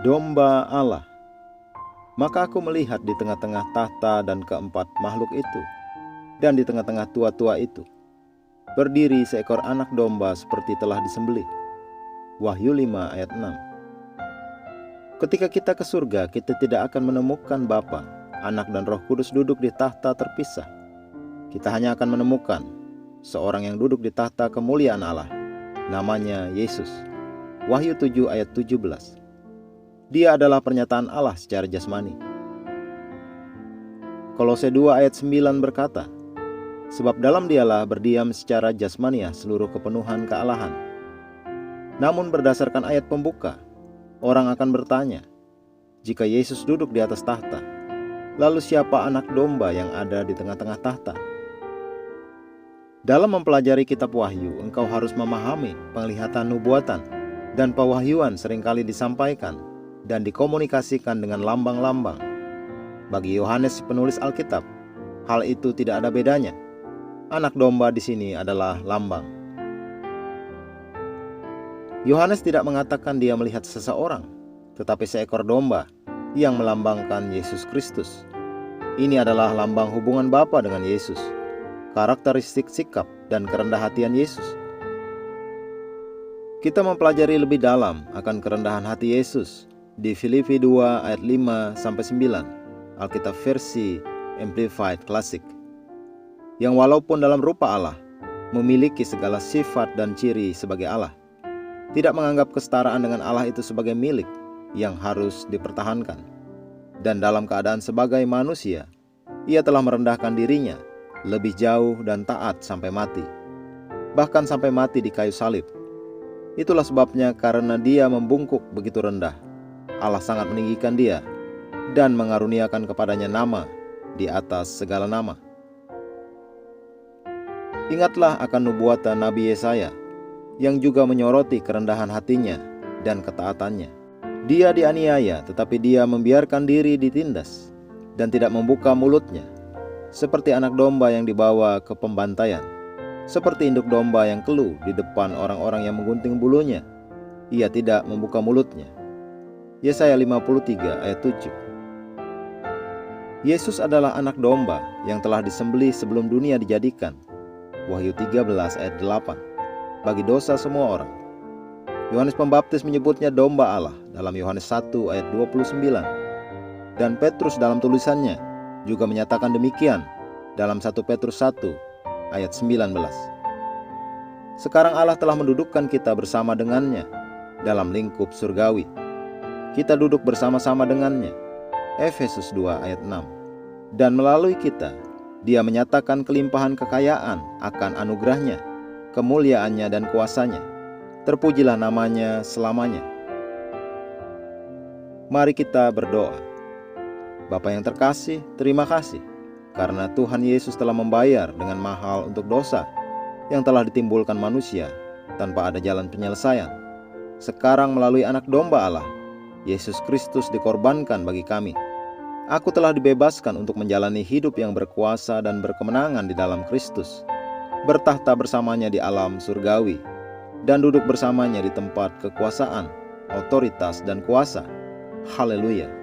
Domba Allah. Maka aku melihat di tengah-tengah tahta dan keempat makhluk itu, dan di tengah-tengah tua-tua itu, berdiri seekor anak domba seperti telah disembelih. Wahyu 5 ayat 6. Ketika kita ke surga, kita tidak akan menemukan Bapa, Anak dan Roh Kudus duduk di tahta terpisah. Kita hanya akan menemukan seorang yang duduk di tahta kemuliaan Allah, namanya Yesus. Wahyu 7 ayat 17. Dia adalah pernyataan Allah secara jasmani. Kolose 2 ayat 9 berkata, sebab dalam dialah berdiam secara jasmaniah seluruh kepenuhan kealahan. Namun berdasarkan ayat pembuka, orang akan bertanya, jika Yesus duduk di atas tahta, lalu siapa anak domba yang ada di tengah-tengah tahta? Dalam mempelajari kitab Wahyu, engkau harus memahami penglihatan nubuatan dan pewahyuan seringkali disampaikan dan dikomunikasikan dengan lambang-lambang. Bagi Yohanes penulis Alkitab, hal itu tidak ada bedanya. Anak domba di sini adalah lambang. Yohanes tidak mengatakan dia melihat seseorang, tetapi seekor domba yang melambangkan Yesus Kristus. Ini adalah lambang hubungan Bapa dengan Yesus, karakteristik sikap dan kerendah hatian Yesus. Kita mempelajari lebih dalam akan kerendahan hati Yesus di Filipi 2 ayat 5-9, Alkitab versi Amplified Classic, yang walaupun dalam rupa Allah, memiliki segala sifat dan ciri sebagai Allah, tidak menganggap kesetaraan dengan Allah itu sebagai milik yang harus dipertahankan. Dan dalam keadaan sebagai manusia, ia telah merendahkan dirinya lebih jauh dan taat sampai mati, bahkan sampai mati di kayu salib. Itulah sebabnya karena dia membungkuk begitu rendah, Allah sangat meninggikan dia dan mengaruniakan kepadanya nama di atas segala nama. Ingatlah akan nubuatan Nabi Yesaya yang juga menyoroti kerendahan hatinya dan ketaatannya. Dia dianiaya, tetapi dia membiarkan diri ditindas dan tidak membuka mulutnya, seperti anak domba yang dibawa ke pembantaian, seperti induk domba yang keluh di depan orang-orang yang menggunting bulunya. Ia tidak membuka mulutnya. Yesaya 53 ayat 7. Yesus adalah anak domba yang telah disembelih sebelum dunia dijadikan. Wahyu 13 ayat 8. Bagi dosa semua orang. Yohanes Pembaptis menyebutnya domba Allah dalam Yohanes 1 ayat 29. Dan Petrus dalam tulisannya juga menyatakan demikian dalam 1 Petrus 1 ayat 19. Sekarang Allah telah mendudukkan kita bersama dengannya dalam lingkup surgawi. Kita duduk bersama-sama dengannya. Efesus 2 ayat 6. Dan melalui kita, dia menyatakan kelimpahan kekayaan akan anugerahnya, kemuliaannya dan kuasanya. Terpujilah namanya selamanya. Mari kita berdoa. Bapa yang terkasih, terima kasih karena Tuhan Yesus telah membayar dengan mahal untuk dosa yang telah ditimbulkan manusia tanpa ada jalan penyelesaian. Sekarang melalui anak domba Allah, Yesus Kristus dikorbankan bagi kami. Aku telah dibebaskan untuk menjalani hidup yang berkuasa dan berkemenangan di dalam Kristus, bertahta bersamanya di alam surgawi, dan duduk bersamanya di tempat kekuasaan, otoritas, dan kuasa. Haleluya.